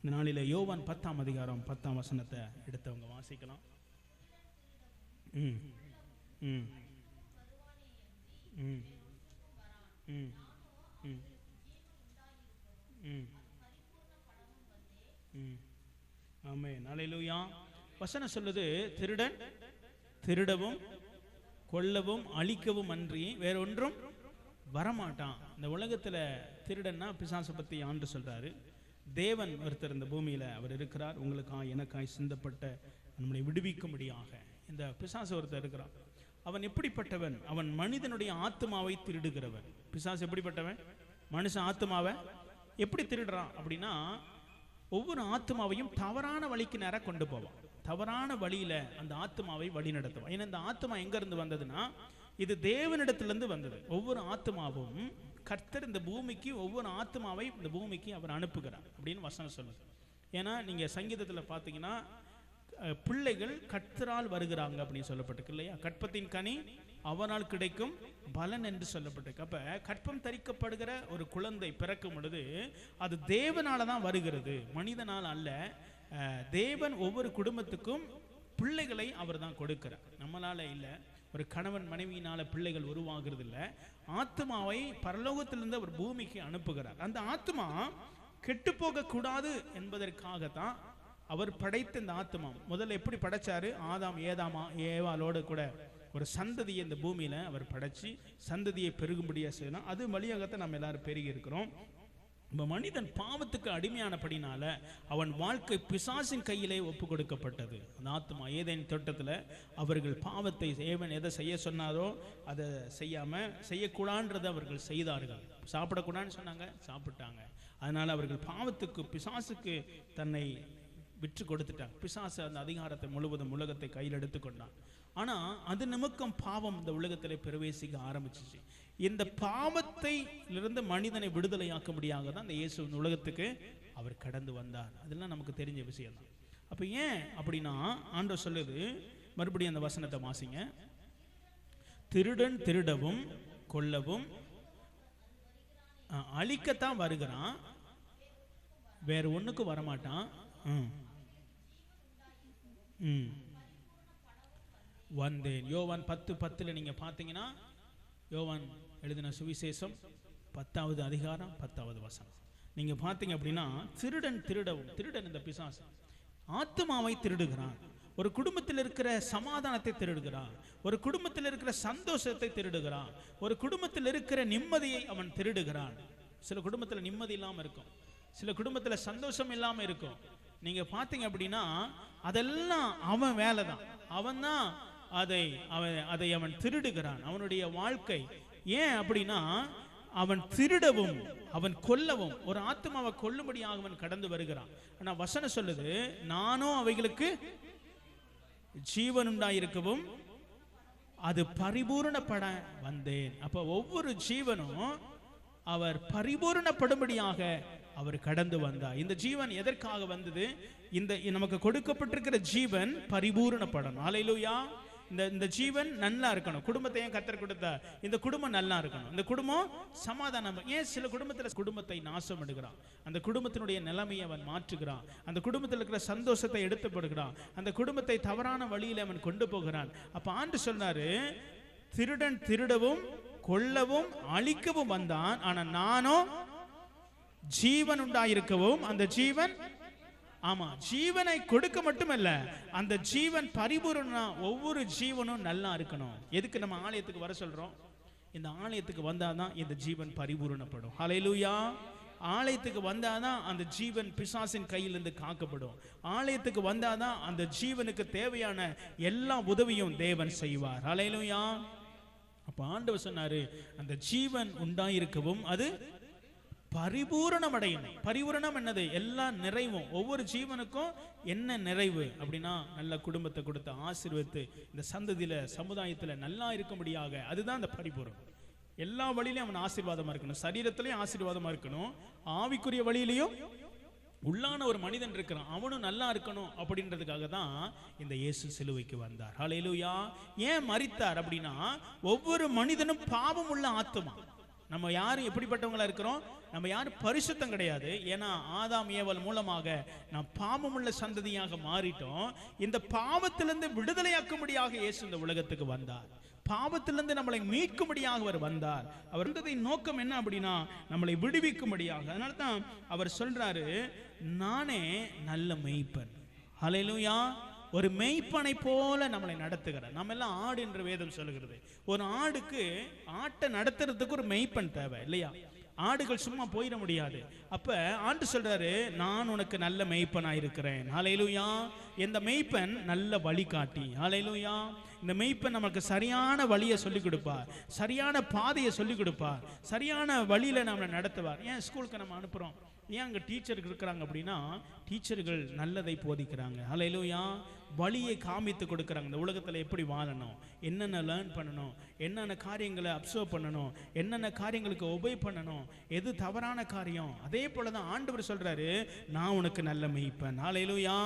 இந்த நாளில் யோவான் 10ஆம் அதிகாரம் 10ஆம் வசனத்தை எடுத்தவங்க வாசிக்கலாம். ம் ம் ம் ம் ம் ம் ம் ஆமென், அல்லேலூயா. வசனம் சொல்லுது, திருடன் திருடவும் கொல்லவும் அழிக்கவும் அன்றி வேற ஒன்றும் வரமாட்டான். இந்த உலகத்துல திருடன்னா பிசாசை பத்தி ஆண்டு சொல்றாரு. தேவன் ஒருத்தர் இந்த பூமியில அவர் இருக்கிறார். உங்களுக்காய் எனக்காய் சிந்தப்பட்ட நம்மளை விடுவிக்கும்படியாக இந்த பிசாசு ஒருத்தர் இருக்கிறான். அவன் எப்படிப்பட்டவன்? அவன் மனிதனுடைய ஆத்மாவை திருடுகிறவன். பிசாசு எப்படிப்பட்டவன்? மனுஷன் ஆத்மாவை எப்படி திருடுறான் அப்படின்னா, ஒவ்வொரு ஆத்மாவையும் தவறான வழிக்கு நேரம் கொண்டு போவான். தவறான வழியில அந்த ஆத்மாவை வழி நடத்துவான். ஏன்னா இந்த ஆத்மா எங்க இருந்து வந்ததுன்னா, இது தேவனிடத்திலிருந்து வந்தது. ஒவ்வொரு ஆத்மாவும் கர்த்தர் இந்த பூமிக்கு ஒவ்வொரு ஆத்மாவை இந்த பூமிக்கு அவர் அனுப்புகிறார் அப்படின்னு வசனம் சொல்லுது. ஏன்னா நீங்க சங்கீதத்துல பாத்தீங்கன்னா, பிள்ளைகள் கர்த்தரால் வருகிறாங்க அப்படின்னு சொல்லப்பட்டிருக்கு இல்லையா? கற்பத்தின் கனி அவனால் கிடைக்கும் பலன் என்று சொல்லப்பட்டிருக்கு. அப்ப கற்பம் தரிக்கப்படுகிற ஒரு குழந்தை பிறக்கும் பொழுது அது தேவனால தான் வருகிறது, மனிதனால் அல்ல. தேவன் ஒவ்வொரு குடும்பத்துக்கும் பிள்ளைகளை அவர் தான் கொடுக்கிறார், நம்மளால இல்லை. ஒரு கணவன் மனைவியினால பிள்ளைகள் உருவாகிறது இல்லை. ஆத்மாவை பரலோகத்திலிருந்து அவர் பூமிக்கு அனுப்புகிறார். அந்த ஆத்மா கெட்டு போக கூடாது என்பதற்காகத்தான் அவர் படைத்த இந்த ஆத்மா. முதல்ல எப்படி படைச்சாரு? ஆதாம் ஏவாளோடு கூட ஒரு சந்ததியை இந்த பூமியில அவர் படைச்சு சந்ததியை பெருகும்படியா செய்யணும். அது வழியாகத்தான் நம்ம எல்லாரும் பெருகி இருக்கிறோம். மனிதன் பாவத்துக்கு அடிமையானபடினால அவன் வாழ்க்கை பிசாசின் கையிலே ஒப்பு கொடுக்கப்பட்டது. அந்த ஆத்மா ஏதேன் தோட்டத்தில் அவர்கள் பாவத்தை ஏவன் எதை செய்ய சொன்னாரோ அதை செய்யாம செய்யக்கூடாதுன்றதை அவர்கள் செய்தார்கள். சாப்பிடக்கூடாதுன்னு சொன்னாங்க, சாப்பிட்டாங்க. அதனால அவர்கள் பாவத்துக்கு பிசாசுக்கு தன்னை விற்று கொடுத்துட்டாங்க. பிசாசு அந்த அதிகாரத்தை முழுவதும் உலகத்தை கையில் எடுத்துக்கொண்டான். ஆனா அது நிமித்தம் பாவம் இந்த உலகத்திலே பிரவேசிக்க ஆரம்பிச்சிச்சு. இந்த பாவத்திலிருந்து மனிதனை விடுதலையாக்கும்படியாக தான் இந்த இயேசு உலகத்துக்கு அவர் கடந்து வந்தார். அதெல்லாம் நமக்கு தெரிஞ்ச விஷயம் தான். அப்ப ஏன் அப்படின்னா ஆண்டவர் சொல்லுது, மறுபடியும் அந்த வசனத்தை வாசிங்க. திருடன் திருடவும் கொல்லவும் அழிக்கத்தான் வருகிறான், வேற ஒண்ணுக்கு வரமாட்டான். வந்தேன். யோவான் 10:10 நீங்க பாத்தீங்கன்னா, யோவான் எழுதின சுவிசேஷம் 10வது அதிகாரம் 10வது வசனம் நீங்க பாத்தீங்க அப்படின்னா, திருடன் திருடவும், திருடன் இந்த பிசாசு ஆத்மாவை திருடுகிறான். ஒரு குடும்பத்தில் இருக்கிற சமாதானத்தை திருடுகிறான், ஒரு குடும்பத்தில் இருக்கிற சந்தோஷத்தை திருடுகிறான், ஒரு குடும்பத்தில் இருக்கிற நிம்மதியை அவன் திருடுகிறான். சில குடும்பத்தில் நிம்மதி இல்லாம இருக்கும், சில குடும்பத்தில் சந்தோஷம் இல்லாம இருக்கும். நீங்க பாத்தீங்க அப்படின்னா அதெல்லாம் அவன் வேலை தான். அவன் தான் அதை அவன் திருடுகிறான், அவனுடைய வாழ்க்கை. ஏன் அப்படின்னா அவன் திருடவும் அவன் கொல்லவும், ஒரு ஆத்மாவை கொல்லும்படியாக அவன் கடந்து வருகிறான். ஆனா வசனம் சொல்லுது, நானும் அவைகளுக்கு ஜீவன் உண்டாயிருக்கவும் அது பரிபூரணப்பட வந்தேன். அப்ப ஒவ்வொரு ஜீவனும் அவர் பரிபூரணப்படும்படியாக அவர் கடந்து வந்தார். இந்த ஜீவன் எதற்காக வந்தது? இந்த நமக்கு கொடுக்கப்பட்டிருக்கிற ஜீவன் பரிபூரணப்படணும். அல்லேலூயா. இந்த ஜீவன் நல்லா இருக்கணும். குடும்பத்தை ஏன் கர்த்தர் கொடுத்தார்? இந்த குடும்பம் நல்லா இருக்கணும், இந்த குடும்பம் சமாதானம். ஏன் சில குடும்பத்தில் குடும்பத்தை நாசம் எடுக்கிறான், அந்த குடும்பத்தினுடைய நிலைமையை அவன் மாற்றுகிறான், அந்த குடும்பத்தில் இருக்கிற சந்தோஷத்தை எடுத்து போடுகிறான், அந்த குடும்பத்தை தவறான வழியில் அவன் கொண்டு போகிறான். அப்ப ஆண்டு சொன்னாரு, திருடன் திருடவும் கொல்லவும் அழிக்கவும் வந்தான், ஆனா நானும் ஜீவன் உண்டாயிருக்கவும், அந்த ஜீவன், ஆமா, ஜீவனை கொடுக்க மட்டுமல்ல, அந்த ஜீவன் பரிபூரணம். ஒவ்வொரு ஜீவனும் நல்லா இருக்கணும். எதுக்கு நம்ம ஆலயத்துக்கு வர சொல்றோம்? இந்த ஆலயத்துக்கு வந்தாதான் இந்த ஜீவன் பரிபூரணப்படும். ஹல்லேலூயா. ஆலயத்துக்கு வந்தாதான் அந்த ஜீவன் பிசாசின் கையிலிருந்து காக்கப்படும். ஆலயத்துக்கு வந்தாதான் அந்த ஜீவனுக்கு தேவையான எல்லா உதவியும் தேவன் செய்வார். ஹல்லேலூயா. அப்ப ஆண்டவர் சொன்னாரு, அந்த ஜீவன் உண்டாயிருக்கவும் அது பரிபூரணம் அடையணும். பரிபூரணம் என்னது? எல்லா நிறைவும். ஒவ்வொரு ஜீவனுக்கும் என்ன நிறைவு அப்படின்னா, நல்ல குடும்பத்தை கொடுத்து ஆசீர்வதித்து இந்த சந்ததியில சமுதாயத்துல நல்லா இருக்கும்படியாக, அதுதான் அந்த பரிபூரணம். எல்லா வழியிலையும் அவன் ஆசீர்வாதமா இருக்கணும், சரீரத்திலையும் ஆசீர்வாதமா இருக்கணும், ஆவிக்குரிய வழியிலையும். உள்ளான ஒரு மனிதன் இருக்கிறான், அவனும் நல்லா இருக்கணும் அப்படின்றதுக்காக தான் இந்த இயேசு சிலுவைக்கு வந்தார். ஹல்லேலூயா. ஏன் மரித்தார் அப்படின்னா, ஒவ்வொரு மனிதனும் பாவம் உள்ள ஆத்மா. நம்ம யாரும் எப்படிப்பட்டவங்களா இருக்கிறோம்? நம்ம யாரும் பரிசுத்தம் கிடையாது. ஏன்னா ஆதாம் ஏவல் மூலமாக நாம் பாவமுள்ள சந்ததியாக மாறிட்டோம். இந்த பாவத்திலிருந்து விடுதலையாக்கும்படியாக இயேசு இந்த உலகத்துக்கு வந்தார். பாவத்திலிருந்து நம்மளை மீட்கும்படியாக அவர் வந்தார். அவர் வந்ததின் நோக்கம் என்ன அப்படின்னா நம்மளை விடுவிக்கும்படியாக. அதனால தான் அவர் சொல்றாரு, நானே நல்ல மேய்ப்பன். ஹல்லேலூயா. ஒரு மேய்ப்பனை போல நம்மளை நடத்துகிறார். நம்ம எல்லாம் ஆடு என்று வேதம் சொல்லுகிறது. ஒரு ஆடுக்கு ஆட்டை நடத்துறதுக்கு ஒரு மேய்ப்பன் தேவை இல்லையா? ஆடுகள் சும்மா போயிட முடியாது. அப்ப ஆண்டு சொல்றாரு, நான் உனக்கு நல்ல மேய்ப்பனா இருக்கிறேன். ஹல்லேலூயா. இந்த மேய்ப்பன் நல்ல வழிகாட்டி. ஹல்லேலூயா. இந்த மேய்ப்பன் நமக்கு சரியான வழியை சொல்லிக் கொடுப்பார், சரியான பாதையை சொல்லிக் கொடுப்பார், சரியான வழியில நம்மளை நடத்துவார். ஏன் ஸ்கூலுக்கு நம்ம அனுப்புறோம்? ஏன் அங்கே டீச்சருக்கு இருக்கிறாங்க அப்படின்னா டீச்சர்கள் நல்லதை போதிக்கிறாங்க. ஹல்லேலூயா. வழியை காமித்து கொடுக்குறாங்க. இந்த உலகத்தில் எப்படி வாழணும், என்னென்ன லேர்ன் பண்ணணும், என்னென்ன காரியங்களை அப்சர்வ் பண்ணணும், என்னென்ன காரியங்களுக்கு ஒபே பண்ணணும், எது தவறான காரியம். அதே போல தான் ஆண்டவர் சொல்றாரு, நான் உனக்கு நல்ல மேய்ப்பன். ஹல்லேலூயா.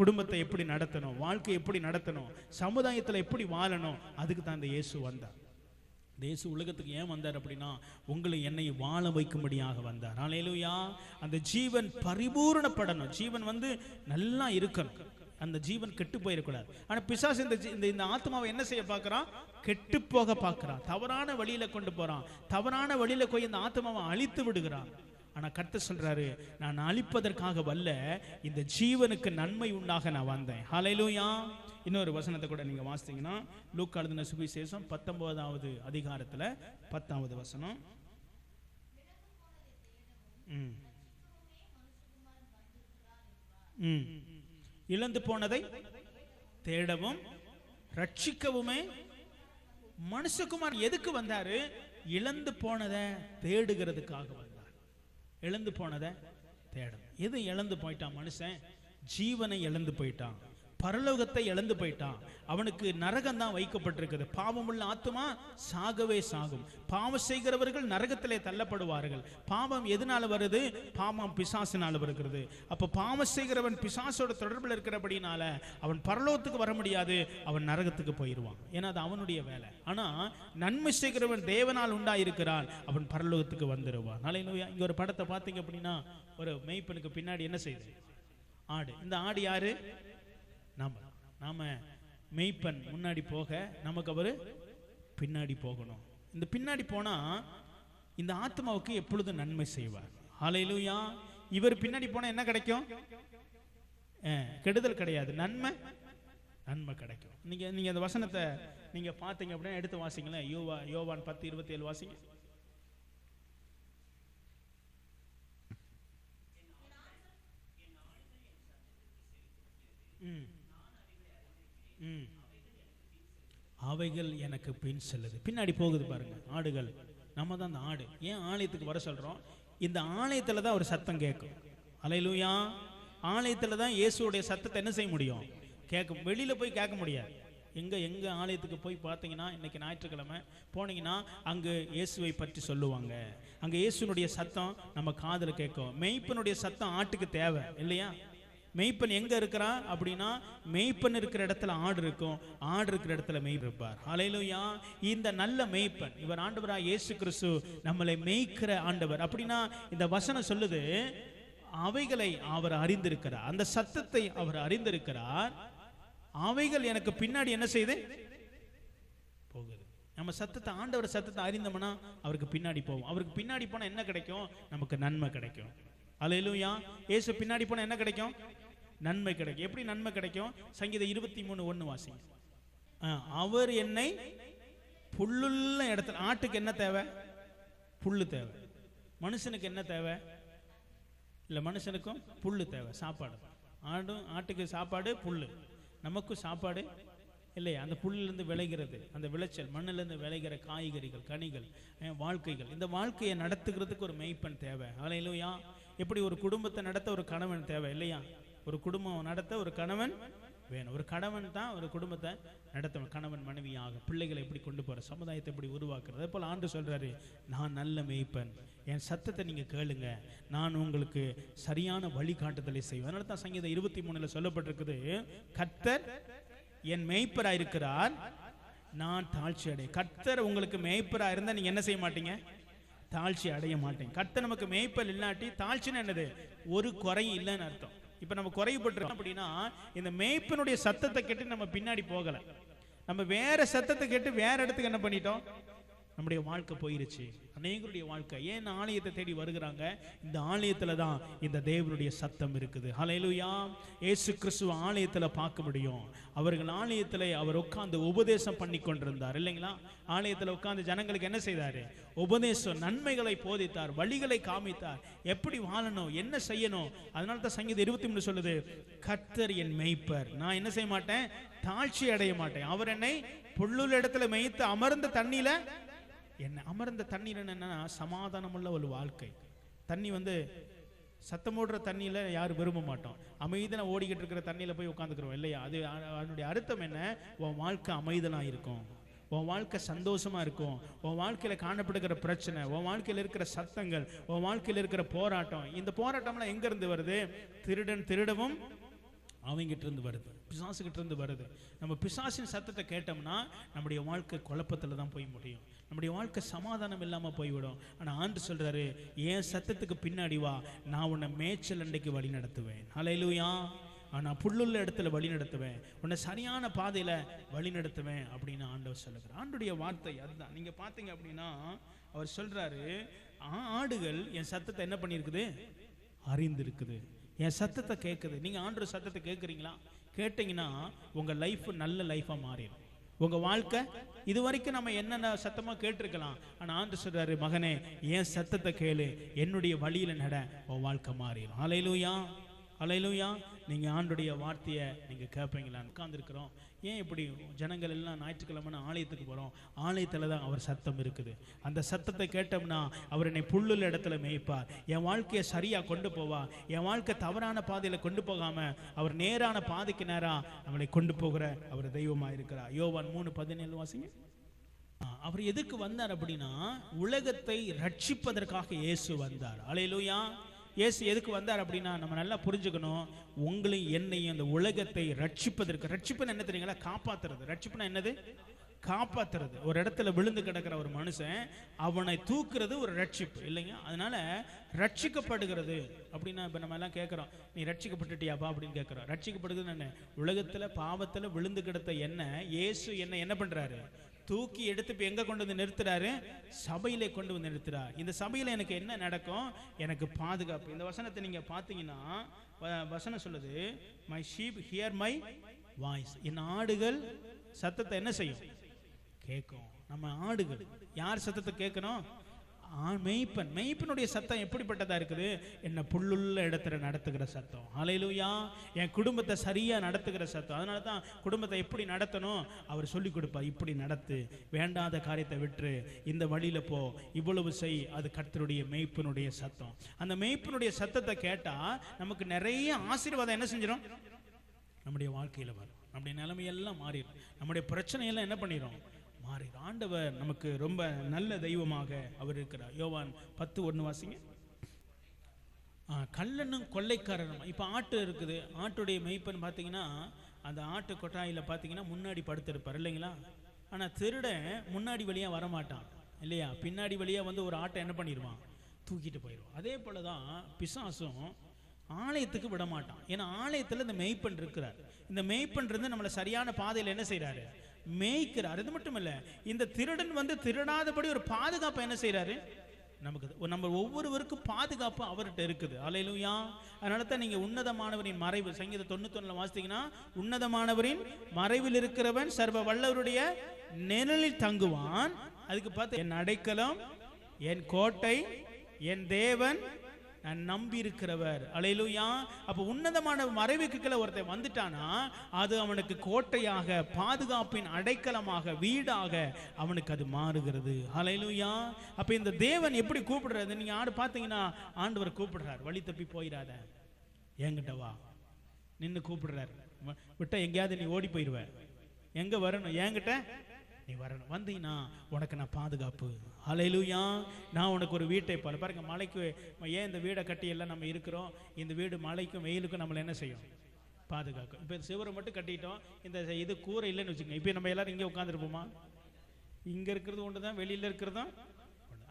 குடும்பத்தை எப்படி நடத்தணும், வாழ்க்கை எப்படி நடத்தணும், சமுதாயத்தில் எப்படி வாழணும், அதுக்கு தான் இந்த இயேசு வந்தார். இயேசு உலகத்துக்கு ஏன் வந்தார் அப்படின்னா உங்களை என்னை வாழ வைக்கும்படியாக வந்தார். ஹல்லேலூயா. அந்த ஜீவன் பரிபூரணப்படணும். ஜீவன் நல்லா இருக்கணும். அந்த ஜீவன் கெட்டு போயிடக்கூடாது. ஆனால் பிசாசு இந்த ஆத்மாவை என்ன செய்ய பார்க்குறான்? கெட்டு போக பார்க்குறான். தவறான வழியில கொண்டு போறான். தவறான வழியில போய் இந்த ஆத்மாவை அழித்து விடுகிறான். ஆனால் கர்த்தர் சொல்றாரு, நான் அழிப்பதற்காக வல்ல, இந்த ஜீவனுக்கு நன்மை உண்டாக நான் வந்தேன். ஹல்லேலூயா. இன்னொரு வசனத்தை கூட நீங்க வாசித்தீங்கன்னா லூக்கா எழுதின சுவிசேஷம் 19வது அதிகாரத்துல 10வது வசனம். இழந்து போனதை தேடவும் ரட்சிக்கவுமே மனுஷகுமார் எதுக்கு வந்தாரு? இழந்து போனதை தேடுகிறதுக்காக வந்தார். இழந்து போனதை தேடும். எது இழந்து போயிட்டான் மனுஷன்? ஜீவனை இழந்து போயிட்டான், பரலோகத்தை இழந்து போயிட்டான். அவனுக்கு நரகம் தான் வைக்கப்பட்டிருக்குது. பாவமுள்ள ஆத்துமா சாகவே சாகும். பாவம் செய்கிறவர்கள் நரகத்திலே தள்ளப்படுவார்கள். பாவம் எதனால வருது? பாவம் பிசாசினால வருகிறது. அப்ப பாவம் செய்கிறவன் பிசாசோட தொடர்பில் இருக்கிறபடினால அவன் பரலோகத்துக்கு வர முடியாது, அவன் நரகத்துக்கு போயிடுவான். ஏன்னா அது அவனுடைய வேலை. ஆனா நன்மை செய்கிறவன் தேவனால் உண்டாயிருக்கிறான், அவன் பரலோகத்துக்கு வந்துடுவான். ஹல்லேலூயா. இங்க ஒரு படத்தை பார்த்தீங்க அப்படின்னா ஒரு மேய்ப்பனுக்கு பின்னாடி என்ன செய்யுது? ஆடு. இந்த ஆடு யாரு? நாம மெய்ப்பன் முன்னாடி போக நமக்கு அவரு பின்னாடி போகணும். இந்த பின்னாடி போனா இந்த ஆத்மாவுக்கு எப்பொழுதும் நன்மை செய்வார். ஹல்லேலூயா. இவர் பின்னாடி போனா என்ன கிடைக்கும்? கெடுதல் கிடையாது, நன்மை கிடைக்கும். நீங்க அந்த வசனத்தை நீங்க பாத்தீங்க அப்படின்னா எடுத்து வாசிங்களேன். யோவான் 10:27 வாசிங்க. அவைகள் எனக்கு பின் செல்லுது. பின்னாடி போகுது பாருங்க ஆடுகள். நம்ம தான் அந்த ஆடு. ஏன் ஆலயத்துக்கு வர சொல்றோம்? இந்த ஆலயத்துல தான் ஒரு சத்தம் கேட்கும். ஹல்லேலூயா. ஆலயத்துல தான் இயேசுடைய சத்தத்தை என்ன செய்ய முடியும்? கேட்கும். வெளியில போய் கேட்க முடியாது. எங்க ஆலயத்துக்கு போய் பார்த்தீங்கன்னா இன்னைக்கு ஞாயிற்றுக்கிழமை போனீங்கன்னா அங்கு இயேசுவை பற்றி சொல்லுவாங்க. அங்க இயேசுனுடைய சத்தம் நம்ம காதுல கேட்கும். மெய்ப்பனுடைய சத்தம் ஆட்டுக்கு தேவை இல்லையா? மெய்ப்பன் எங்க இருக்கிறான் அப்படின்னா மெய்ப்பன் இருக்கிற இடத்துல ஆடு இருக்கும், ஆடு இருக்கிற இடத்துல மெய் இருப்பார். ஹல்லேலூயா. இந்த நல்ல மெய்ப்பன் இவர் ஆண்டவராய் இயேசு கிறிஸ்து நம்மளை மேய்க்கிற ஆண்டவர். அப்படின்னா இந்த வசனம் சொல்லுது, அவைகளை அவர் அறிந்திருக்கிறார், அந்த சத்தத்தை அவர் அறிந்திருக்கிறார். அவைகள் எனக்கு பின்னாடி என்ன செய்து போகுது. நம்ம சத்தத்தை, ஆண்டவர் சத்தத்தை அறிந்தோம்னா அவருக்கு பின்னாடி போவோம். அவருக்கு பின்னாடி போனா என்ன கிடைக்கும்? நமக்கு நன்மை கிடைக்கும். ஹல்லேலூயா. இயேசு பின்னாடி போனா என்ன கிடைக்கும்? நன்மை கிடைக்கும். எப்படி நன்மை கிடைக்கும்? சங்கீதம் 23:1 வாசிங்க. அவர் என்னை புல்லுள்ள இடத்துல, ஆட்டுக்கு என்ன தேவை? புல்லு தேவை. மனுஷனுக்கு என்ன தேவை? இல்லை, மனுஷனுக்கும் புல்லு தேவை, சாப்பாடு. ஆட்டுக்கு சாப்பாடு புல்லு, நமக்கும் சாப்பாடு இல்லையா? அந்த புல்லிருந்து விளைகிறது, அந்த விளைச்சல், மண்ணிலிருந்து விளைகிற காய்கறிகள், கனிகள், வாழ்க்கைகள். இந்த வாழ்க்கையை நடத்துகிறதுக்கு ஒரு மெய்ப்பன் தேவை. ஹல்லேலூயா. எப்படி ஒரு குடும்பத்தை நடத்த ஒரு கணவன் தேவை இல்லையா? ஒரு குடும்பம் நடத்த ஒரு கணவன் வேணும். ஒரு கணவன் தான் ஒரு குடும்பத்தை நடத்த, கணவன் மனைவியாக பிள்ளைகளை எப்படி கொண்டு போற, சமுதாயத்தை எப்படி உருவாக்குறது. அதே போல ஆண்டு சொல்றாரு, நான் நல்ல மேய்ப்பன், என் சத்தத்தை நீங்க கேளுங்க, நான் உங்களுக்கு சரியான வழிகாட்டுதலை செய்வேன். அதனால தான் சங்கீதம் 23 சொல்லப்பட்டிருக்குது, கர்த்தர் என் மேய்ப்பராக இருக்கிறார், நான் தாழ்ச்சி அடை. கர்த்தர் உங்களுக்கு மேய்ப்பராக இருந்தால் நீங்க என்ன செய்ய மாட்டீங்க? தாழ்ச்சி அடைய மாட்டேன். கர்த்தர் நமக்கு மேய்ப்பல் இல்லாட்டி தாழ்ச்சின்னு என்னது? ஒரு குறையும் இல்லைன்னு அர்த்தம். இப்ப நம்ம குறைபட்டுறோம் அப்படின்னா இந்த மேய்ப்பனுடைய சத்தத்தை கேட்டு நம்ம பின்னாடி போகல, நம்ம வேற சத்தத்தை கேட்டு வேற இடத்துக்கு என்ன பண்ணிட்டோம், நம்முடைய வாழ்க்கை போயிருச்சு. அநேகருடைய வாழ்க்கை ஏன் ஆலயத்தை தேடி வருகிறாங்க? இந்த ஆலயத்துல தான் இந்த தேவனுடைய சத்தம் இருக்குது. ஹல்லேலூயா. இயேசு கிறிஸ்து ஆலயத்துல பார்க்க முடியும். அவர்கள் ஆலயத்துல அவர் உட்கார்ந்து உபதேசம் பண்ணி கொண்டிருந்தார் இல்லைங்களா? ஆலயத்துல உட்கார்ந்து ஜனங்களுக்கு என்ன செய்தாரு? உபதேசம், நன்மைகளை போதித்தார், வழிகளை காமித்தார், எப்படி வாழணும், என்ன செய்யணும். அதனால தான் சங்கீதம் 23 சொல்லுது, கர்த்தர் என் மேய்ப்பர், நான் என்ன செய்ய மாட்டேன், தாழ்ச்சி அடைய மாட்டேன். அவர் என்னை புல்லுள்ள இடத்துல மேய்த்து அமர்ந்த தண்ணியில என்ன அமர்ந்த தண்ணீர் என்னன்னா சமாதானமுள்ள ஒரு வாழ்க்கை. தண்ணி சத்தமோடுற தண்ணியில யாரும் விரும்ப மாட்டோம். அமைதியா ஓடிக்கிட்டு இருக்கிற தண்ணியில போய் உட்காந்துக்கிறோம் இல்லையா? அது அதனுடைய அர்த்தம் என்ன? உன் வாழ்க்கை அமைதலா இருக்கும், உன் வாழ்க்கை சந்தோஷமா இருக்கும், உன் வாழ்க்கையில காணப்படுகிற பிரச்சனை, உன் வாழ்க்கையில் இருக்கிற சத்தங்கள், உன் வாழ்க்கையில் இருக்கிற போராட்டம், இந்த போராட்டம்லாம் எங்க இருந்து வருது? திருடன் திருடவும் அவங்கிட்ட இருந்து வருது, பிசாசுகிட்ட இருந்து வருது. நம்ம பிசாசின் சத்தத்தை கேட்டோம்னா நம்முடைய வாழ்க்கை குழப்பத்துல தான் போய் முடியும், நம்முடைய வாழ்க்கை சமாதானம் இல்லாம போய்விடும். ஆனா ஆண்டு சொல்றாரு, என் சத்தத்துக்கு பின்னாடி வா, நான் உன்னை மேய்ச்சல் அண்டைக்கு வழி நடத்துவேன். ஹல்லேலூயா. நான் புல்லுள்ள இடத்துல வழி நடத்துவேன், உன்னை சரியான பாதையில வழி நடத்துவேன் அப்படின்னு ஆண்டவர் சொல்லுகிறார். ஆண்டுடைய வார்த்தை அதுதான். நீங்க பாத்தீங்க அப்படின்னா அவர் சொல்றாரு, ஆடுகள் என் சத்தத்தை என்ன பண்ணிருக்குது? அறிந்திருக்குது, என் சத்தத்தை கேட்குது. நீங்க ஆண்டவர் சத்தத்தை கேட்குறீங்களா? கேட்டீங்கன்னா உங்க லைஃப் நல்ல லைஃபா மாறிடும். உங்க வாழ்க்கை இது வரைக்கும் நம்ம என்னென்ன சத்தமா கேட்டிருக்கலாம், ஆனா ஆண்டவர் சொல்றாரு, மகனே என் சத்தத்தை கேளு, என்னுடைய வழியில நட, உன் வாழ்க்கை மாறிடும். ஹல்லேலூயா, ஹல்லேலூயா. நீங்க ஆண்டுடைய வார்த்தையை நீங்க கேட்பீங்களா? உட்கார்ந்துருக்கிறோம். ஏன் இப்படி ஜனங்கள் எல்லாம் ஞாயிற்றுக்கிழமை ஆலயத்துக்கு போறோம்? ஆலயத்துல தான் அவர் சத்தம் இருக்குது. அந்த சத்தத்தை கேட்டோம்னா அவர் என்னை புல்லுள்ள இடத்துல மேய்ப்பார், என் வாழ்க்கையை சரியா கொண்டு போவார், என் வாழ்க்கை தவறான பாதையில கொண்டு போகாம அவர் நேரான பாதைக்கு நேரா நம்மளை கொண்டு போகிற அவர் தெய்வமா இருக்கிறார். யோவான் 3:17 வாசிங்க. அவர் எதுக்கு வந்தார் அப்படின்னா உலகத்தை ரட்சிப்பதற்காக இயேசு வந்தார். ஹல்லேலூயா. இயேசு எதுக்கு வந்தார் அப்படின்னா நம்ம நல்லா புரிஞ்சுக்கணும், உங்களையும் என்னையும் அந்த உலகத்தை ரட்சிப்பதற்கு. ரட்சிப்புன்னு என்ன தெரியுங்களா? காப்பாத்துறது. ரட்சிப்புனா என்னது? காப்பாத்துறது. ஒரு இடத்துல விழுந்து கிடக்கிற ஒரு மனுஷன் அவனை தூக்குறது ஒரு ரட்சிப்பு இல்லைங்க? அதனால ரட்சிக்கப்படுகிறது அப்படின்னா இப்ப நம்ம எல்லாம் கேட்கிறோம், நீ ரட்சிக்கப்பட்டுட்டியாப்பா அப்படின்னு கேட்கிறோம். ரட்சிக்கப்படுகிறது என்ன? உலகத்துல பாவத்துல விழுந்து கிடத்த என்ன இயேசு என்ன பண்றாரு? தூக்கி எடுத்து இப்ப எங்க கொண்டு வந்து நிறுத்துறாரு? சபையிலே கொண்டு வந்து நிறுத்துறார். இந்த சபையில எனக்கு என்ன நடக்கும்? எனக்கு பாதுகாப்பு. இந்த வசனத்தை நீங்க பாத்தீங்கன்னா வசனம் சொல்லுது, my sheep hear my voice. என் ஆடுகள் சத்தத்தை என்ன செய்யும்? கேட்கும். நம்ம ஆடுகள் யார் சத்தத்தை கேட்கணும்? மெய்ப்பன். மெய்ப்பனுடைய சத்தம் எப்படிப்பட்டதா இருக்குது? என்ன புல்லுள்ள இடத்துல நடத்துகிற சத்தம். ஹல்லேலூயா. என் குடும்பத்தை சரியா நடத்துகிற சத்தம். அதனால தான் குடும்பத்தை எப்படி நடத்தணும் அவர் சொல்லி கொடுப்பார். இப்படி நடத்து, வேண்டாத காரியத்தை விட்டு இந்த வழியில போ, இவ்வளவு செய். அது கர்த்தருடைய மெய்ப்பனுடைய சத்தம். அந்த மெய்ப்பனுடைய சத்தத்தை கேட்டா நமக்கு நிறைய ஆசீர்வாதம் என்ன செஞ்சிடும்? நம்முடைய வாழ்க்கையில வரும். நம்முடைய நிலைமையெல்லாம் மாறிடும், நம்முடைய பிரச்சனையெல்லாம் என்ன பண்ணிடும்? மாறி. ஆண்டவர் நமக்கு ரொம்ப நல்ல தெய்வமாக அவர் இருக்கிறார். யோவான் 10:1 வாசிங்க. கள்ளனும் கொள்ளைக்காரனும். இப்போ ஆட்டு இருக்குது, ஆட்டுடைய மெய்ப்பன் பார்த்தீங்கன்னா அந்த ஆட்டு கொட்டாயில் பார்த்தீங்கன்னா முன்னாடி படுத்திருப்பார் இல்லைங்களா? ஆனால் திருடன் முன்னாடி வழியாக வரமாட்டான் இல்லையா? பின்னாடி வழியாக ஒரு ஆட்டை என்ன பண்ணிடுவான்? தூக்கிட்டு போயிடுவான். அதே போல தான் பிசாசும் ஆலயத்துக்கு விட மாட்டான். ஏன்னா ஆலயத்தில் இந்த மெய்ப்பன் இருக்கிறார். இந்த மெய்ப்பன் இருந்து நம்மளை சரியான பாதையில் என்ன செய்யறாரு? மேய்க்கிறார். இது மட்டும் இல்ல, இந்த திருடன் திருடாதபடி ஒரு பாதுகாப்பு என்ன செய்யறாரு? நமக்கு நம்ம ஒவ்வொருவருக்கும் பாதுகாப்பு அவர்கிட்ட இருக்குது. ஹல்லேலூயா. அதனால தான் நீங்க உன்னதமானவரின் மறைவு சங்கீதம் 91 வாசித்தீங்கன்னா, உன்னதமானவரின் மறைவில் இருக்கிறவன் சர்வ வல்லவருடைய நிழலில் தங்குவான். அதுக்கு பார்த்து என் அடைக்கலம், என் கோட்டை, என் தேவன், நான் நம்பி இருக்கிறவர். ஹல்லேலூயா. அப்ப உன்னதமான மறைவுக்குள்ள ஒருத்தன் வந்துட்டானா அது அவனுக்கு கோட்டையாக, பாதுகாப்பின் அடைக்கலமாக, வீடாக அவனுக்கு அது மாறுகிறது. ஹல்லேலூயா. அப்ப இந்த தேவன் எப்படி கூப்பிடுறது? நீங்க ஆடு பாத்தீங்கன்னா ஆண்டவர் கூப்பிடுறார், வழி தப்பி போயிடாத, என்கிட்ட வா நின்னு கூப்பிடுறாரு. விட்டா எங்கேயாவது நீ ஓடி போயிடுவ. எங்க வரணும்? என்கிட்ட நீ வரணும். வந்தீங்கன்னா உனக்கு நான் பாதுகாப்பு. ஹல்லேலூயா. நான் உனக்கு ஒரு வீட்டை போல. பாருங்க, மலைக்கு ஏன் இந்த வீடை கட்டி எல்லாம் நம்ம இருக்கிறோம்? இந்த வீடு மலைக்கும் வெயிலுக்கும் நம்மளை என்ன செய்யும்? பாதுகாக்கும். இப்போ சிவரை மட்டும் கட்டிட்டோம், இந்த இது கூரை இல்லைன்னு வச்சுக்கோங்க. இப்போ நம்ம எல்லாரும் இங்கே உட்காந்துருப்போமா? இங்கே இருக்கிறது ஒன்று தான், வெளியில் இருக்கிறதும்.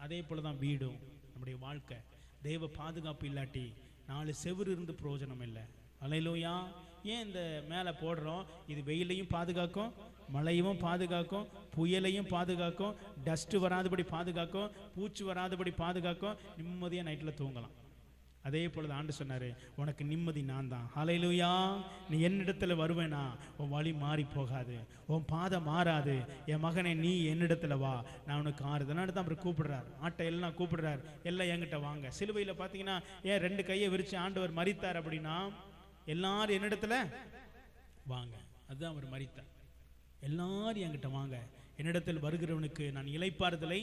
அதே போல தான் வீடும் நம்முடைய வாழ்க்கை. தெய்வ பாதுகாப்பு இல்லாட்டி 4 செவுரு இருந்து பிரயோஜனம் இல்லை. அல்லேலூயா. ஏன் இந்த மேலே போடுறோம்? இது வெயிலையும் பாதுகாக்கும், மழையும் பாதுகாக்கும், புயலையும் பாதுகாக்கும், டஸ்ட் வராதபடி பாதுகாக்கும், பூச்சி வராதபடி பாதுகாக்கும். நிம்மதியாக நைட்டில் தூங்கலாம். அதே போல ஆண்டு சொன்னாரு, உனக்கு நிம்மதி நான் தான். ஹல்லேலூயா. நீ என்னிடத்துல வருவேனா உன் வழி மாறி போகாது, உன் பாதை மாறாது. என் மகனே நீ என்னிடத்துல வா, நான் உனக்கு ஆறுதல் தான் அவர் கூப்பிடுறார். ஆட்டை எல்லாம் கூப்பிடுறார், எல்லாம் என்கிட்ட வாங்க. சிலுவையில் பார்த்தீங்கன்னா ஏன் 2 கையை விரிச்சு ஆண்டவர் மரித்தார் அப்படின்னா, எல்லாரும் என்னிடத்துல வாங்க, அதுதான் அவர் மரித்தார். எல்லாரும் என்கிட்ட வாங்க, என்னிடத்தில் வருகிறவனுக்கு நான் இளைப்பாறுதலை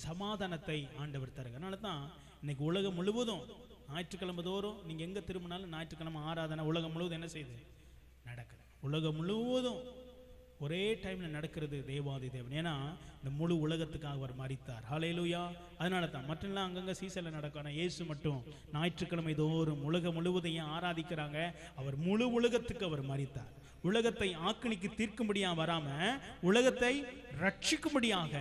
சமாதானத்தை ஆண்டவர் தருங்க. அதனால தான் இன்னைக்கு உலகம் முழுவதும் ஞாயிற்றுக்கிழமை தோறும் நீங்கள் எங்கே திரும்பினாலும் ஞாயிற்றுக்கிழமை ஆராதனை உலகம் முழுவதும் என்ன செய்யுது? நடக்குது. உலகம் முழுவதும் ஒரே டைமில் நடக்கிறது தேவாதி தேவன். ஏன்னா இந்த முழு உலகத்துக்காக அவர் மரித்தார். ஹல்லேலூயா. அதனால தான் மற்றெல்லாம் அங்கங்கே சீசனில் நடக்கும். ஆனால் இயேசு மட்டும் ஞாயிற்றுக்கிழமை தோறும் உலகம் முழுவதும் ஏன் ஆராதிக்கிறாங்க? அவர் முழு உலகத்துக்கு அவர் மரித்தார். உலகத்தை ஆக்கினிக்கு தீர்க்கும்படியாக வராம, உலகத்தை ரட்சிக்கும்படியாக,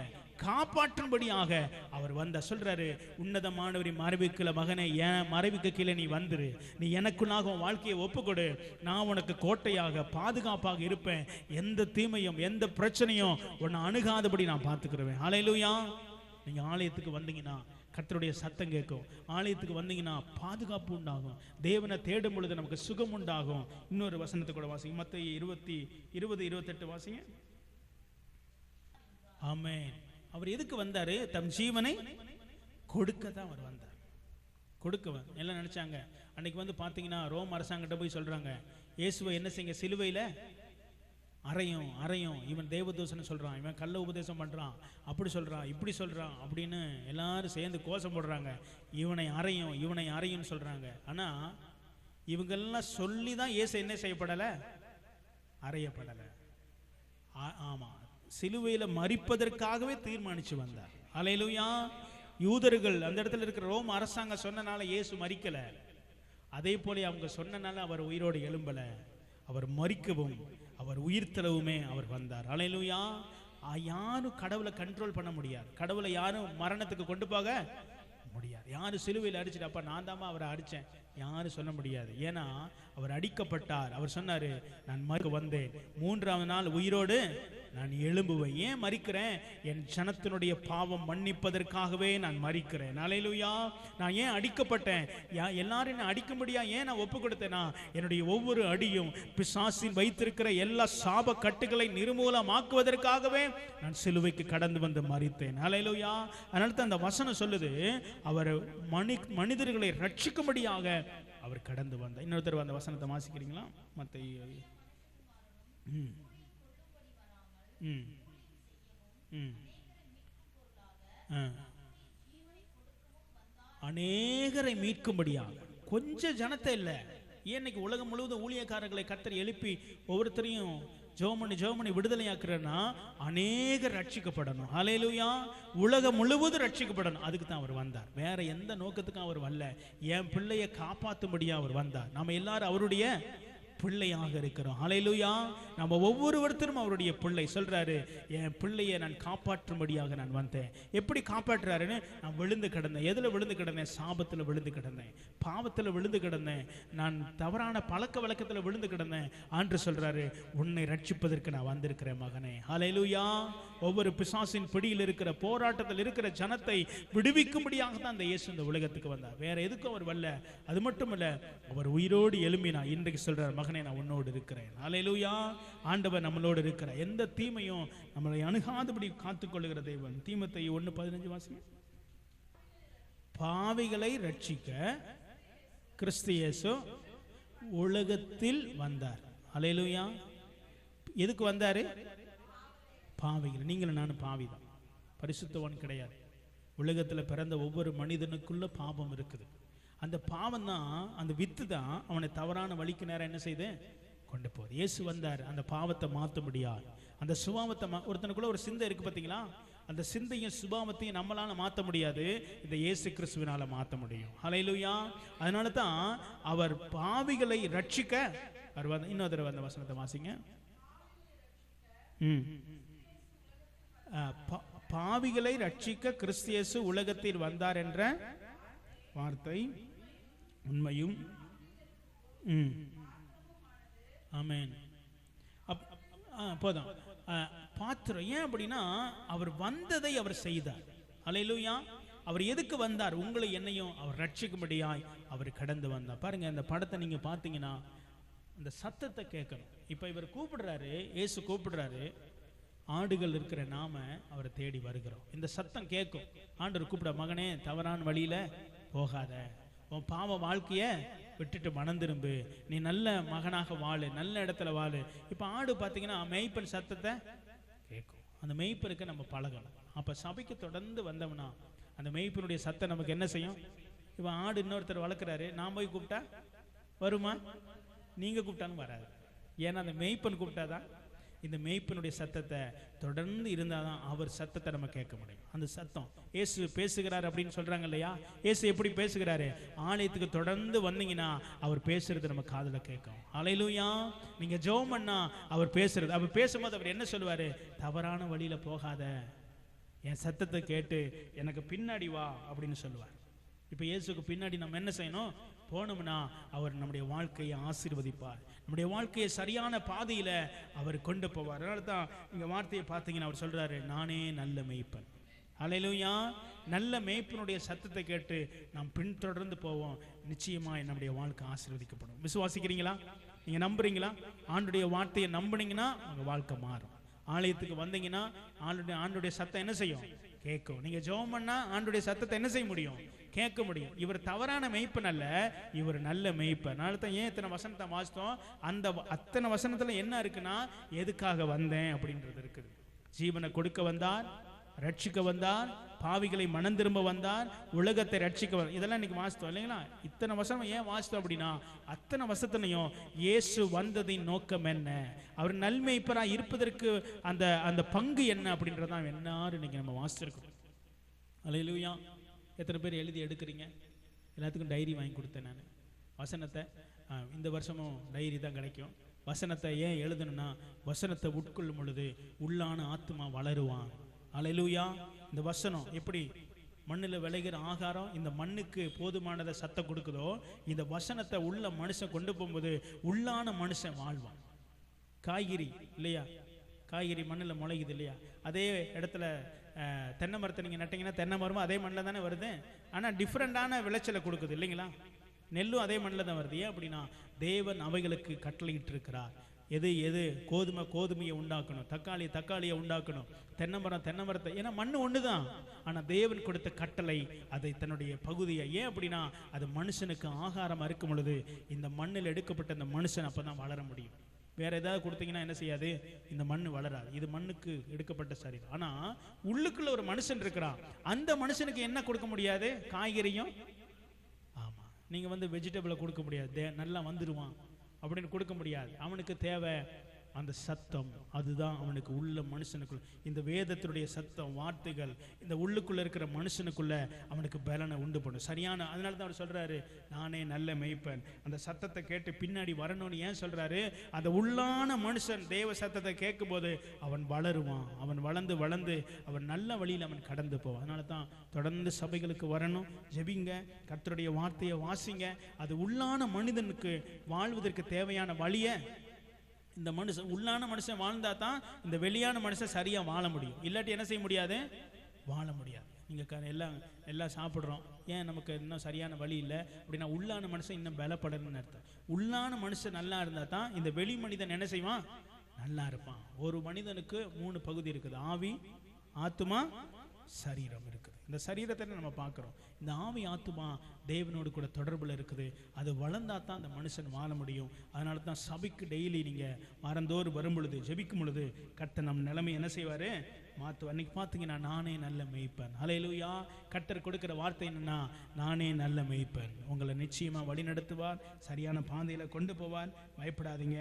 காப்பாற்றும்படியாக அவர் வந்த. சொல்றாரு, உன்னதமானவரின் மறைவுக்குள்ள மகனே, என் மறைவுக்கு கீழே நீ வந்துரு, நீ எனக்குள்ளாக உன் வாழ்க்கையை ஒப்புக்கொடு, நான் உனக்கு கோட்டையாக பாதுகாப்பாக இருப்பேன், எந்த தீமையும் எந்த பிரச்சனையும் உன்னை அணுகாதபடி நான் பார்த்துக்கிறேன். ஹல்லேலூயா. நீங்க ஆலயத்துக்கு வந்தீங்கன்னா கர்த்தருடைய சத்தம் கேட்கும். ஆலயத்துக்கு வந்தீங்கன்னா பாதுகாப்பு உண்டாகும். தேவனை தேடும் பொழுது நமக்கு சுகம் உண்டாகும். இன்னொரு வசனத்தை கூட வாசிங்க, மத்தேயு 20:28 வாசிங்க. ஆமென். அவர் எதுக்கு வந்தாரு? தம் ஜீவனை கொடுக்க தான் அவர் வந்தார். கொடுக்க எல்லாம் நினைச்சாங்க. அன்னைக்கு வந்து பார்த்தீங்கன்னா ரோம் அரசாங்கிட்ட போய் சொல்றாங்க, இயேசுவை என்ன செய்யுங்க, சிலுவையில் அறையும், இவன் தேவதூசன் சொல்றான், இவன் கள்ள உபதேசம் பண்றான், அப்படி சொல்றான், இப்படி சொல்றான் அப்படின்னு எல்லாரும் சேர்ந்து கோஷம் போடுறாங்க. இவனை அறையும் சொல்றாங்க. ஆனா இவங்கெல்லாம் சொல்லி தான் இயேசு என்ன செய்யப்படலை? அறையப்படலை. ஆமா, சிலுவையில மரிப்பதற்காகவே தீர்மானிச்சு வந்தார். ஹல்லேலூயா. யூதர்கள் அந்த இடத்துல இருக்கிற ரோம் அரசாங்கம் சொன்னனால இயேசு மரிக்கல. அதே போல அவங்க சொன்னனால அவர் உயிரோடு எழும்பல. அவர் மரிக்கவும் அவர் உயிர்த்தெழவுமே அவர் வந்தார். ஹல்லேலூயா. யாரும் கடவுளை கண்ட்ரோல் பண்ண முடியாது. கடவுளை யாரும் மரணத்துக்கு கொண்டு போக முடியாது. யாரும் சிலுவையில் அடிச்சுட்டு அப்ப நான் தாமா அவரை அடிச்சேன் யாரும் சொல்ல முடியாது. ஏன்னா அவர் அடிக்கப்பட்டார். அவர் சொன்னாரு, நான் மரிக்க வந்தேன், 3ஆவது நாள் உயிரோடு நான் எழும்புவேன். ஏன் மரிக்கிறேன்? என் ஜனத்தினுடைய பாவம் மன்னிப்பதற்காகவே நான் மரிக்கிறேன். ஹல்லேலூயா. நான் ஏன் அடிக்கப்பட்டேன்? எல்லாரும் என்ன அடிக்கும்படியா ஏன் நான் ஒப்பு கொடுத்தேனா? என்னுடைய ஒவ்வொரு அடியும் பிசாசின் வைத்திருக்கிற எல்லா சாப கட்டுகளை நிர்மூலமாக்குவதற்காகவே நான் சிலுவைக்கு கடந்து வந்து மரித்தேன். ஹல்லேலூயா. அதனால தான் அந்த வசனம் சொல்லுது, அவர் மனிதர்களை ரட்சிக்கும்படியாக அவர் கடந்து வந்தார். இன்னொருத்தர் அந்த வசனத்தை வாசிக்கிறீங்களா? மத்தேயு அநேகரை மீட்கும்படியாக. கொஞ்சம் ஜனத்தை இல்லை. இன்னைக்கு உலகம் முழுவதும் ஊழியக்காரர்களை கர்த்தர் எழுப்பி ஒவ்வொருத்தரையும் ஜெபமணி விடுதலையாக்குறன்னா அநேகர் ரட்சிக்கப்படணும். ஹல்லேலூயா. உலகம் முழுவதும் ரட்சிக்கப்படணும். அதுக்கு தான் அவர் வந்தார். வேற எந்த நோக்கத்துக்கும் அவர் வரல. என் பிள்ளையை காப்பாற்றும்படியா அவர் வந்தார். நாம எல்லாரும் அவருடைய பிள்ளையாக இருக்கிறோம். ஹல்லேலூயா. நம்ம ஒவ்வொருவருத்தரும் அவருடைய பிள்ளை. சொல்றாரு, என் பிள்ளையை நான் காப்பாற்றும்படியாக நான் வந்தேன். எப்படி காப்பாற்றுறாருன்னு, நான் விழுந்து கிடந்தேன். எதுல விழுந்து கிடந்தேன்? சாபத்தில் விழுந்து கிடந்தேன், பாவத்தில் விழுந்து கிடந்தேன், நான் தவறான பழக்க வழக்கத்தில் விழுந்து கிடந்தேன். ஆண்டு சொல்றாரு, உன்னை ரட்சிப்பதற்கு நான் வந்திருக்கிறேன் மகனே. ஹல்லேலூயா. ஒவ்வொரு பிசாசின் பிடியில் இருக்கிற போராட்டத்தில் இருக்கிற ஜனத்தை விடுவிக்கும்படியாக தான் அந்த இயேசு இந்த உலகத்துக்கு வந்தார். வேற எதுக்கும் அவர் வரல. அது மட்டும் இல்ல, அவர் உயிரோடு எழும்பினார். இன்றைக்கு சொல்றார், மகனே நான் உன்னோடு இருக்கிறேன். ஹல்லேலூயா. ஆண்டவர் நம்மளோடு இருக்கிறார். எந்த தீமையும் நம்மளை அணுகாதபடி காத்துக்கொள்ளுகிற தேவன். தீமோத்தேயு 1:15 வாசிங்க. பாவிகளை ரட்சிக்க கிறிஸ்து இயேசு உலகத்தில் வந்தார். ஹல்லேலூயா. எதுக்கு வந்தாரு? பாவிகள். நீங்களும் நானும் பாவிதான், பரிசுத்தவான் கிடையாது. உலகத்தில் பிறந்த ஒவ்வொரு மனிதனுக்குள்ள பாவம் இருக்குது. அந்த பாவம் தான், அந்த வித்து தான் அவனை தவறான வழிக்கு நேரம் என்ன செய்து கொண்டு போகுது. இயேசு வந்தார் அந்த பாவத்தை மாற்ற முடியாது. அந்த சுபாவத்தை ஒருத்தனுக்குள்ள ஒரு சிந்தை இருக்கு பார்த்தீங்களா, அந்த சிந்தையும் சுபாவத்தையும் நம்மளால மாற்ற முடியாது, இந்த இயேசு கிறிஸ்துவினால மாற்ற முடியும். ஹல்லேலூயா. அதனால தான் அவர் பாவிகளை ரட்சிக்க அவர். இன்னொரு தடவை அந்த வசனத்தை வாசிங்க. பாவிகளை ரட்சிக்க கிறிஸ்து இயேசு உலகத்தில் வந்தார் என்ற வார்த்தை உண்மையும். ஆமென். போதும் பாத்திரம். ஏன் அப்படின்னா அவர் வந்ததை அவர் செய்தார். அல்லேலூயா. அவர் எதுக்கு வந்தார்? உங்களை என்னையும் அவர் ரட்சிக்கும்படியாய் அவர் கடந்து வந்தார். பாருங்க, இந்த படத்தை நீங்க பார்த்தீங்கன்னா இந்த சத்தத்தை கேட்கணும். இப்ப இவர் கூப்பிடுறாரு, இயேசு கூப்பிடுறாரு. ஆடுகள் இருக்கிற நாம அவரை தேடி வருகிறோம். இந்த சத்தம் கேட்கும். ஆண்டவர் கூப்பிட, மகனே தவறான வழியில போகாத, உன் பாவ வாழ்க்கைய விட்டுட்டு மனம் திரும்பு, நீ நல்ல மகனாக வாழு, நல்ல இடத்துல வாழு. இப்ப ஆடு பார்த்தீங்கன்னா மேய்ப்பன் சத்தத்தை கேட்கும். அந்த மேய்ப்பனுக்கு நம்ம பழகணும். அப்ப சபைக்கு தொடர்ந்து வந்தோம்னா அந்த மேய்ப்பனுடைய சத்தம் நமக்கு என்ன செய்யும்? இப்ப ஆடு இன்னொருத்தர் வளர்க்குறாரு, நான் போய் கூப்பிட்டா வருமா? நீங்க கூப்பிட்டாலும் வராது. ஏன்னா அந்த மேய்ப்பன் கூப்பிட்டாதான். இந்த மேய்ப்பனுடைய சத்தத்தை தொடர்ந்து இருந்தாதான் அவர் சத்தத்தை நம்ம கேட்க முடியும். அந்த சத்தம் இயேசு பேசுகிறார் அப்படின்னு சொல்றாங்க இல்லையா? இயேசு எப்படி பேசுகிறாரு? ஆலயத்துக்கு தொடர்ந்து வந்தீங்கன்னா அவர் பேசுறது நம்ம காதுல கேட்கும். அல்லேலூயா. நீங்க ஜெபம் பண்ணா அவர் பேசுறது, அவர் பேசும்போது அவர் என்ன சொல்லுவாரு? தவறான வழியில போகாத, என் சத்தத்தை கேட்டு எனக்கு பின்னாடி வா அப்படின்னு சொல்லுவார். இப்ப இயேசுக்கு பின்னாடி நம்ம என்ன செய்யணும்? போனோம்னா அவர் நம்முடைய வாழ்க்கையை ஆசீர்வதிப்பார், நம்முடைய வாழ்க்கையை சரியான பாதையில அவர் கொண்டு போவார். அதனால தான் இங்க வார்த்தையை பார்த்தீங்கன்னா அவர் சொல்றாரு, நானே நல்ல மேய்ப்பன். அல்லேலூயா. நல்ல மேய்ப்பனுடைய சத்தத்தை கேட்டு நாம் பின்தொடர்ந்து போவோம். நிச்சயமா நம்முடைய வாழ்க்கை ஆசீர்வதிக்கப்படும். விசுவாசிக்கிறீங்களா? நீங்க நம்புறீங்களா? ஆண்டுடைய வார்த்தையை நம்புனீங்கன்னா உங்க வாழ்க்கை மாறும். ஆலயத்துக்கு வந்தீங்கன்னா ஆண்டுடைய சத்தம் என்ன செய்யும்? கேட்கும். நீங்க ஜெபம் பண்ணா ஆண்டுடைய சத்தத்தை என்ன செய்ய முடியும்? கேட்க முடியும். இவர் தவறான மெய்ப்பன் அல்ல, இவர் நல்ல மெய்ப்பன். அதனால தான் ஏன் இத்தனை வசனத்தை வாசித்தோம்? அந்த அத்தனை வசனத்துல என்ன இருக்குன்னா, எதுக்காக வந்தேன் அப்படின்றது இருக்குது. ஜீவனை கொடுக்க வந்தார், ரட்சிக்க வந்தார், பாவிகளை மனம் திரும்ப வந்தார், உலகத்தை ரட்சிக்க வந்தார். இதெல்லாம் இன்னைக்கு வாசித்தோம் இல்லைங்களா? இத்தனை வசனம் ஏன் வாசித்தோம் அப்படின்னா, அத்தனை வசனத்திலையும் இயேசு வந்ததின் நோக்கம் என்ன, அவர் நல்மெய்ப்பரா இருப்பதற்கு அந்த அந்த பங்கு என்ன அப்படின்றதான் எல்லாரும் இன்னைக்கு நம்ம வாசிச்சிருக்கோம். அல்லேலூயா. எத்தனை பேர் எழுதி எடுக்கிறீங்க? எல்லாத்துக்கும் டைரி வாங்கி கொடுத்தேன் நான். வசனத்தை இந்த வருஷமும் டைரி தான் கிடைக்கும். வசனத்தை ஏன் எழுதணும்னா, வசனத்தை உட்கொள்ளும் பொழுது உள்ளான ஆத்மா வளருவான். அல்லேலூயா. இந்த வசனம் எப்படி மண்ணில் விளைகிற ஆகாரம் இந்த மண்ணுக்கு போதுமானதை சத்தம் கொடுக்குதோ, இந்த வசனத்தை உள்ள மனுஷன் கொண்டு போகும்போது உள்ளான மனுஷன் வாழ்வான். காய்கறி இல்லையா? காய்கறி மண்ணில் முளைக்குது இல்லையா? அதே இடத்துல தென்னை மரத்தை நீங்கள் நட்டிங்கன்னா தென்னை மரமும் அதே மண்ணில் தானே வருது. ஆனால் டிஃப்ரெண்டான விளைச்சலை கொடுக்குது இல்லைங்களா? நெல்லும் அதே மண்ணில் தான் வருது. ஏன் அப்படின்னா தேவன் அவைகளுக்கு கட்டளையிட்டு இருக்கிறார். எது கோதுமையை உண்டாக்கணும், தக்காளியை உண்டாக்கணும், தென்னை மரத்தை. ஏன்னா மண் ஒன்று தான். ஆனால் தேவன் கொடுத்த கட்டளை அதை தன்னுடைய பகுதியை. ஏன் அப்படின்னா அது மனுஷனுக்கு ஆகாரமாக இருக்கும் பொழுது இந்த மண்ணில் எடுக்கப்பட்ட இந்த மனுஷன் அப்போ தான் வளர முடியும். வேற ஏதாவது கொடுத்தீங்கன்னா என்ன செய்யாது? இந்த மண் வளராது. இது மண்ணுக்கு எடுக்கப்பட்ட சரீரம். ஆனா உள்ளுக்குள்ள ஒரு மனுஷன் இருக்கிறான். அந்த மனுஷனுக்கு என்ன கொடுக்க முடியாது? காய்கறியும். ஆமா, நீங்க வெஜிடபிளை கொடுக்க முடியாது, நல்லா வந்துருவான் அப்படின்னு கொடுக்க முடியாது. அவனுக்கு தேவை அந்த சத்தம். அதுதான் அவனுக்கு உள்ள மனுஷனுக்குள்ள இந்த வேதத்தினுடைய சத்தம், வார்த்தைகள் இந்த உள்ளுக்குள்ள இருக்கிற மனுஷனுக்குள்ள அவனுக்கு பலனை உண்டு பண்ணும். சரியான. அதனால தான் அவர் சொல்றாரு, நானே நல்ல மேய்ப்பன். அந்த சத்தத்தை கேட்டு பின்னாடி வரணும்னு ஏன் சொல்றாரு? அந்த உள்ளான மனுஷன் தேவ சத்தத்தை கேட்கும் போது அவன் வளருவான். அவன் வளர்ந்து அவன் நல்ல வழியில் அவன் கடந்து போவான். அதனால தான் தொடர்ந்து சபைகளுக்கு வரணும், ஜெபிங்க, கர்த்தருடைய வார்த்தையை வாசிங்க. அது உள்ளான மனிதனுக்கு வாழ்வதற்கு தேவையான வழியை இந்த மனுஷன் உள்ளான மனுஷன் வாழ்ந்தா தான் இந்த வெளியான மனுஷன் சரியா வாழ முடியும். இல்லாட்டி என்ன செய்ய முடியாது? வாழ முடியாது. நீங்க எல்லாம் சாப்பிட்றோம், ஏன் நமக்கு இன்னும் சரியான வழி இல்லை அப்படின்னா உள்ளான மனுஷன் இன்னும் பலப்படணும்னு அர்த்தம். உள்ளான மனுஷன் நல்லா இருந்தா தான் இந்த வெளி மனிதன் என்ன செய்வான்? நல்லா இருப்பான். ஒரு மனிதனுக்கு 3 பகுதி இருக்குது: ஆவி, ஆத்துமா, சரீரம் இருக்குது. இந்த சரீரத்தை நம்ம பார்க்குறோம். இந்த ஆவி ஆத்துமா தேவனோடு கூட தொடர்பில் இருக்குது. அது வளர்ந்தா தான் அந்த மனுஷன் வாழ முடியும். அதனால தான் சபைக்கு டெய்லி நீங்கள் வாரந்தோறும் வரும் பொழுது, ஜெபிக்கும் பொழுது கர்த்தர் நம் நிலைமை என்ன செய்வார்? மாற்றுவார். அன்றைக்கி பார்த்தீங்கன்னா நானே நல்ல மேய்ப்பன். அல்லேலூயா. கர்த்தர் கொடுக்குற வார்த்தை என்னன்னா, நானே நல்ல மேய்ப்பன். உங்களை நிச்சயமாக வழி நடத்துவார், சரியான பாதையில் கொண்டு போவார். பயப்படாதீங்க.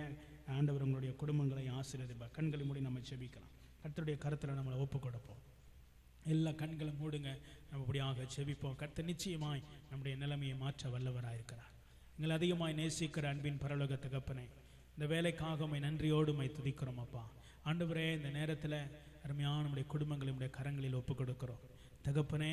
ஆண்டவர் உங்களுடைய குடும்பங்களை ஆசீர்வதிப்பார். கண்களை மூடி நம்ம ஜெபிக்கலாம். கர்த்தருடைய கருத்தில் நம்மளை ஒப்பு கொடுப்போம். எல்லா கண்களை மூடுங்க, நம்ம இப்படியாக செபிப்போம். கர்த்தர் நிச்சயமாய் நம்முடைய நிலைமையை மாற்ற வல்லவராக இருக்கிறார். எங்களை அதிகமாய் நேசிக்கிற அன்பின் பரலோக தகப்பனே, இந்த வேலைக்காக உம்மை நன்றியோடு உம்மை துதிக்கிறோம் அப்பா. ஆண்டவரே, இந்த நேரத்தில் அருமையான நம்முடைய குடும்பங்களை உடைய கரங்களில் ஒப்புக் கொடுக்கிறோம். தகப்பனே,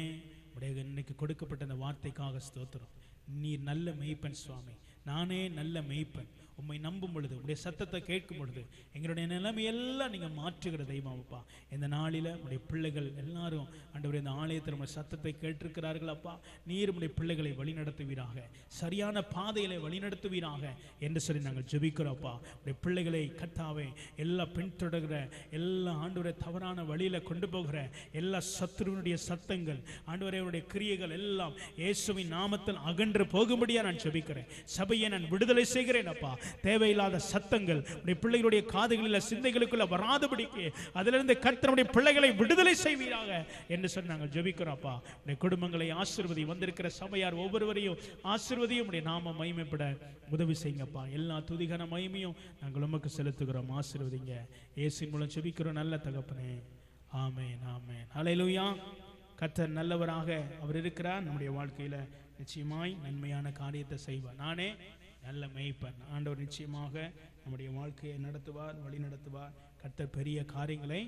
உடைய இன்னைக்கு கொடுக்கப்பட்ட அந்த வார்த்தைக்காக ஸ்தோத்திரம். நீர் நல்ல மெய்ப்பன் சுவாமி. நானே நல்ல மெய்ப்பன். உம்மை நம்பும் பொழுது, உடைய சத்தத்தை கேட்கும் பொழுது எங்களுடைய நிலைமையெல்லாம் நீங்கள் மாற்றுகிற தெய்வம் அப்பா. இந்த நாளில் உடைய பிள்ளைகள் எல்லாரும் ஆண்டவரே இந்த ஆலயத்தில் உடைய சத்தத்தை கேட்டிருக்கிறார்கள் அப்பா. நீர் உடைய பிள்ளைகளை வழிநடத்துவீராக, சரியான பாதையிலே வழிநடத்துவீராக என்று சொல்லி நாங்கள் ஜெபிக்கிறோம் அப்பா. உடைய பிள்ளைகளை கர்த்தாவே எல்லா பின்தொடர்கிற எல்லா ஆண்டவரே தவறான வழியில் கொண்டு போகிற எல்லா சத்துருவனுடைய சத்தங்கள் ஆண்டவரே உடைய கிரியைகள் எல்லாம் இயேசுவின் நாமத்தில் அகன்று போகும்படியா நான் ஜெபிக்கிறேன். சபையை நான் விடுதலை செய்கிறேன் அப்பா. தேவையில்லாத சத்தங்கள் உடைய பிள்ளைகளுடைய காதுகளில் சிந்தைகளுக்குள்ள வராதபடிக்கு அதிலிருந்து கர்த்தருடைய பிள்ளைகளை விடுதலை செய்வீராக என்று சொல்லி நாங்கள் ஜெபிக்கிறோம் அப்பா. உடைய குடும்பங்களை ஆசீர்வதி, வந்திருக்கிற சபையார் ஒவ்வொருவரையும் ஆசீர்வதியும் உடைய நாம மகிமைப்பட உதவி செய்யுங்கப்பா. எல்லா துதிகன மகிமையும் நாங்கள் உமக்கு செலுத்துகிறோம். ஆசீர்வதிங்க. இயேசுவின் மூலம் ஜெபிக்கிறோம் நல்ல தகப்பனே. ஆமென், ஆமென். ஹல்லேலூயா. கர்த்தர் நல்லவராக அவர் இருக்கிறார். நம்முடைய வாழ்க்கையில நிச்சயமாய் நன்மையான காரியத்தை செய்வார். நானே நல்ல மேய்ப்பன். ஆண்டவர் நிச்சயமாக நம்முடைய வாழ்க்கையை நடத்துவார், வழி நடத்துவார். கர்த்தர் பெரிய காரியங்களை